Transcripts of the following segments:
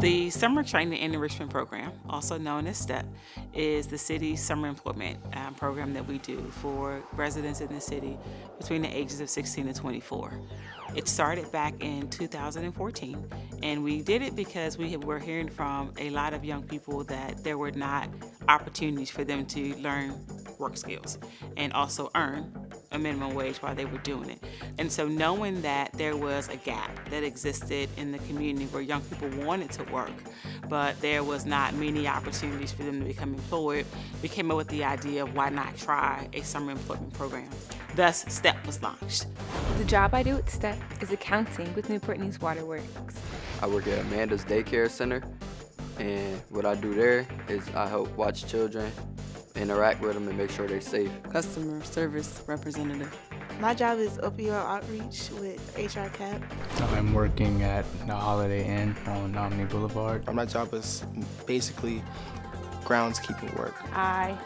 The Summer Training and Enrichment Program, also known as STEP, is the city's summer employment program that we do for residents in the city between the ages of 16 and 24. It started back in 2014, and we did it because we were hearing from a lot of young people that there were not opportunities for them to learn work skills and also earn a minimum wage while they were doing it. And so knowing that there was a gap that existed in the community where young people wanted to work, but there was not many opportunities for them to become employed, we came up with the idea of why not try a summer employment program. Thus, STEP was launched. The job I do at STEP is accounting with Newport News Waterworks. I work at Amanda's Daycare Center, and what I do there is I help watch children, interact with them, and make sure they're safe. Customer service representative. My job is opioid outreach with HR CAP. I'm working at the Holiday Inn on Omni Boulevard. My job is basically groundskeeping work. I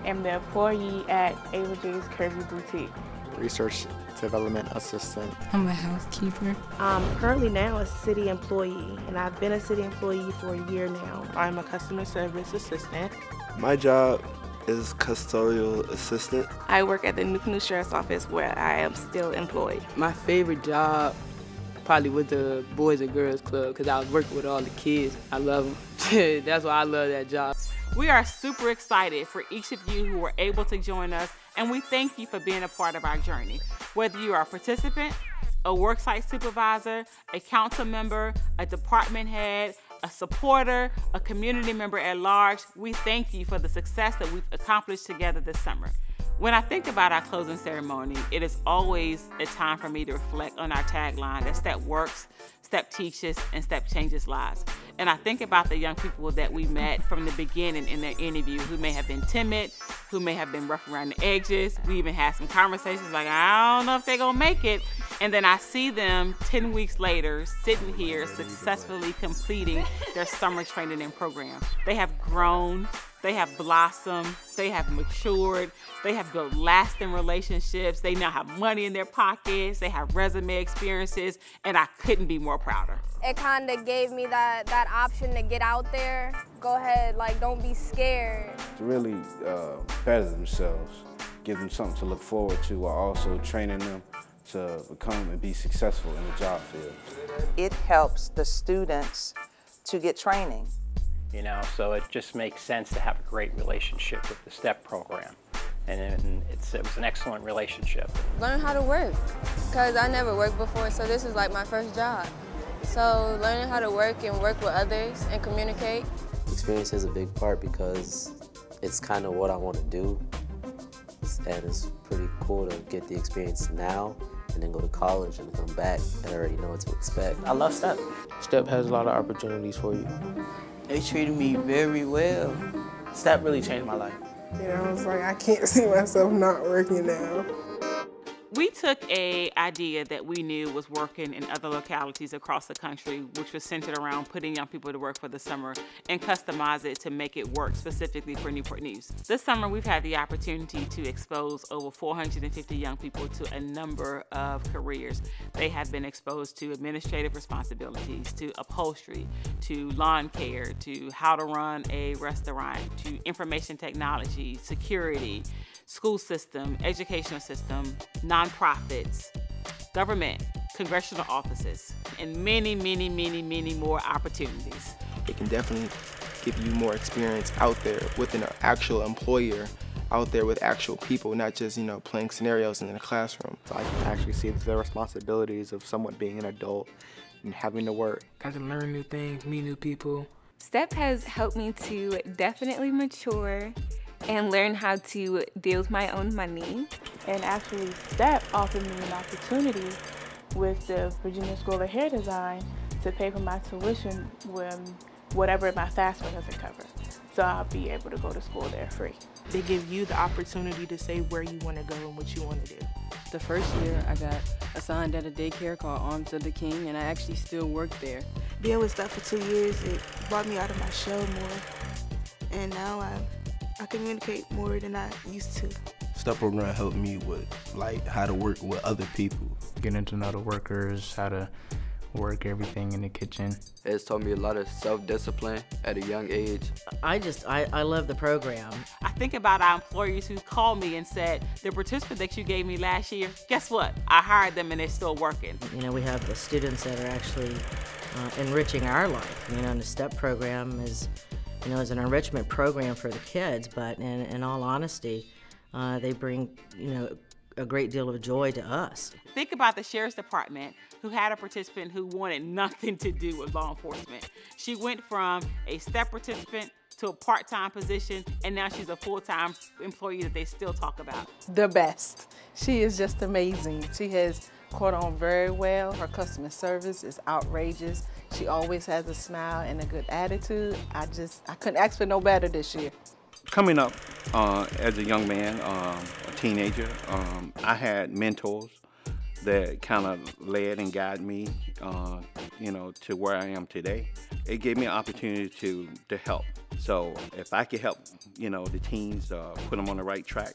am the employee at Ava J's Curvy Boutique. Research development assistant. I'm a housekeeper. I'm currently now a city employee, and I've been a city employee for a year now. I'm a customer service assistant. My job is custodial assistant. I work at the Newport News Sheriff's Office where I am still employed. My favorite job probably with the Boys and Girls Club because I was working with all the kids. I love them. That's why I love that job. We are super excited for each of you who were able to join us, and we thank you for being a part of our journey. Whether you are a participant, a worksite supervisor, a council member, a department head, a supporter, a community member at large, we thank you for the success that we've accomplished together this summer. When I think about our closing ceremony, it is always a time for me to reflect on our tagline that STEP works, STEP teaches, and STEP changes lives. And I think about the young people that we met from the beginning in their interview who may have been timid, who may have been rough around the edges. We even had some conversations like, I don't know if they're gonna make it. And then I see them 10 weeks later sitting here successfully completing their summer training and program. They have grown, they have blossomed, they have matured, they have built lasting relationships, they now have money in their pockets, they have resume experiences, and I couldn't be more prouder. It kind of gave me that option to get out there. Go ahead, like, don't be scared. To really better themselves, give them something to look forward to while also training them to become and be successful in the job field. It helps the students to get training. You know, so it just makes sense to have a great relationship with the STEP program. And it was an excellent relationship. Learn how to work, because I never worked before, so this is like my first job. So learning how to work and work with others and communicate. Experience is a big part because it's kind of what I want to do. And it's pretty cool to get the experience now and then go to college and come back and already know what to expect. I love STEP. STEP has a lot of opportunities for you. They treated me very well. STEP really changed my life. You know, I was like, I can't see myself not working now. We took an idea that we knew was working in other localities across the country, which was centered around putting young people to work for the summer, and customize it to make it work specifically for Newport News. This summer, we've had the opportunity to expose over 450 young people to a number of careers. They have been exposed to administrative responsibilities, to upholstery, to lawn care, to how to run a restaurant, to information technology, security, school system, educational system, nonprofits, government, congressional offices, and many, many, many, many more opportunities. It can definitely give you more experience out there with an actual employer, out there with actual people, not just, you know, playing scenarios in the classroom. So I can actually see the responsibilities of someone being an adult and having to work. I can learn new things, meet new people. STEP has helped me to definitely mature and learn how to deal with my own money. And actually, STEP offered me an opportunity with the Virginia School of Hair Design to pay for my tuition when whatever my FAFSA doesn't cover. So I'll be able to go to school there free. They give you the opportunity to say where you want to go and what you want to do. The first year, I got assigned at a daycare called Arms of the King, and I actually still work there. Being with STEP for 2 years, it brought me out of my shell more, and now I communicate more than I used to. STEP program helped me with like how to work with other people. Getting to know the workers, how to work everything in the kitchen. It's taught me a lot of self-discipline at a young age. I love the program. I think about our employees who called me and said, the participant that you gave me last year, guess what? I hired them and they're still working. You know, we have the students that are actually enriching our life. You know, and the STEP program is, you know, is an enrichment program for the kids, but in all honesty, they bring, you know, a great deal of joy to us. Think about the sheriff's department who had a participant who wanted nothing to do with law enforcement. She went from a STEP participant to a part-time position, and now she's a full-time employee that they still talk about. The best. She is just amazing. She has caught on very well. Her customer service is outrageous. She always has a smile and a good attitude. I couldn't ask for no better this year. Coming up as a young man, a teenager, I had mentors that kind of led and guided me, you know, to where I am today. It gave me an opportunity to help. So if I could help, you know, the teens, put them on the right track,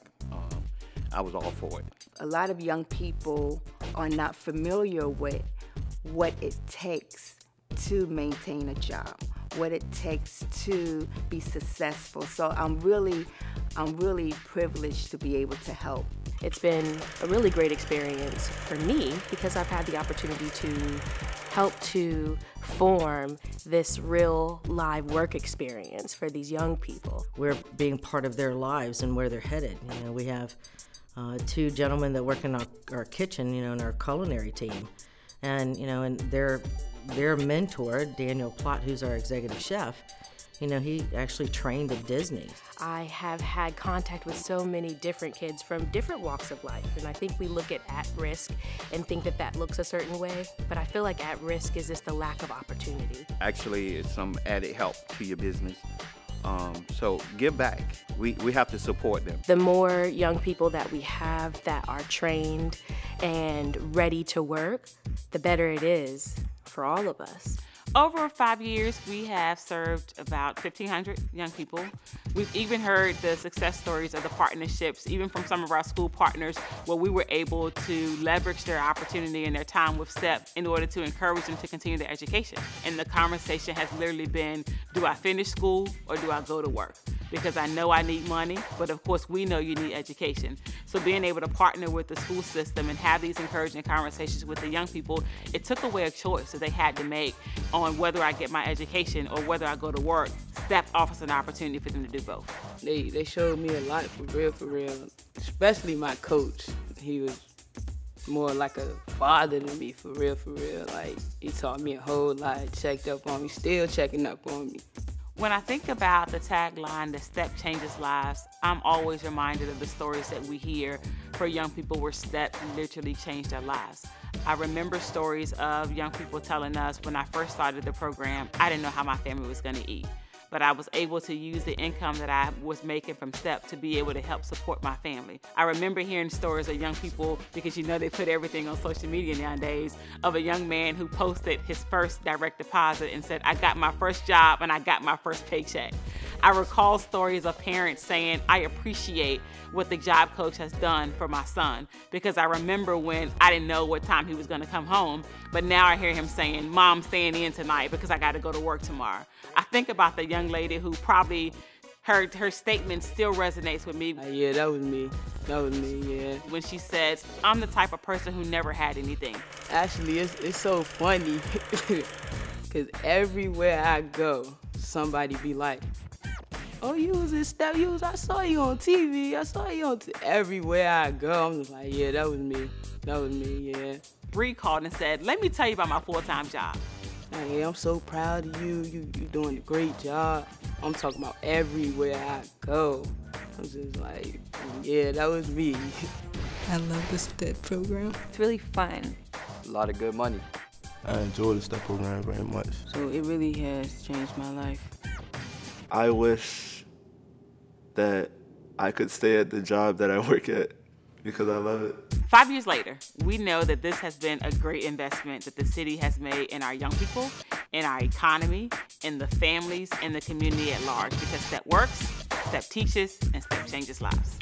I was all for it. A lot of young people are not familiar with what it takes to maintain a job, what it takes to be successful. So I'm really privileged to be able to help. It's been a really great experience for me because I've had the opportunity to help to form this real live work experience for these young people. We're being part of their lives and where they're headed. You know, we have two gentlemen that work in our kitchen, you know, in our culinary team. And, you know, and their mentor, Daniel Plott, who's our executive chef, you know, he actually trained at Disney. I have had contact with so many different kids from different walks of life, and I think we look at risk and think that that looks a certain way, but I feel like at risk is just the lack of opportunity. Actually, it's some added help to your business. So give back. We have to support them. The more young people that we have that are trained and ready to work, the better it is for all of us. Over 5 years, we have served about 1,500 young people. We've even heard the success stories of the partnerships, even from some of our school partners, where we were able to leverage their opportunity and their time with STEP in order to encourage them to continue their education. And the conversation has literally been, do I finish school or do I go to work? Because I know I need money, but of course we know you need education. So being able to partner with the school system and have these encouraging conversations with the young people, it took away a choice that they had to make on whether I get my education or whether I go to work. STEP offers an opportunity for them to do both. They showed me a lot, for real. Especially my coach. He was more like a father to me, for real. Like, he taught me a whole lot, checked up on me, still checking up on me. When I think about the tagline, that STEP changes lives, I'm always reminded of the stories that we hear for young people where STEP literally changed their lives. I remember stories of young people telling us when I first started the program, I didn't know how my family was gonna eat. But I was able to use the income that I was making from STEP to be able to help support my family. I remember hearing stories of young people, because you know they put everything on social media nowadays, of a young man who posted his first direct deposit and said, I got my first job and I got my first paycheck. I recall stories of parents saying, I appreciate what the job coach has done for my son, because I remember when I didn't know what time he was gonna come home, but now I hear him saying, Mom's staying in tonight because I gotta go to work tomorrow. I think about the young lady who probably her statement still resonates with me. Yeah, that was me, yeah. When she says, I'm the type of person who never had anything. Actually, it's so funny, because everywhere I go, somebody be like, oh, you was in STEP, I saw you on TV, everywhere I go, I'm just like, yeah, that was me, yeah. Bree called and said, let me tell you about my full-time job. Hey, I'm so proud of you. You doing a great job. I'm talking about everywhere I go. I'm just like, yeah, that was me. I love the STEP program. It's really fun. A lot of good money. I enjoy the STEP program very much. So it really has changed my life. I wish that I could stay at the job that I work at because I love it. 5 years later, we know that this has been a great investment that the city has made in our young people, in our economy, in the families, in the community at large, because STEP works, STEP teaches, and STEP changes lives.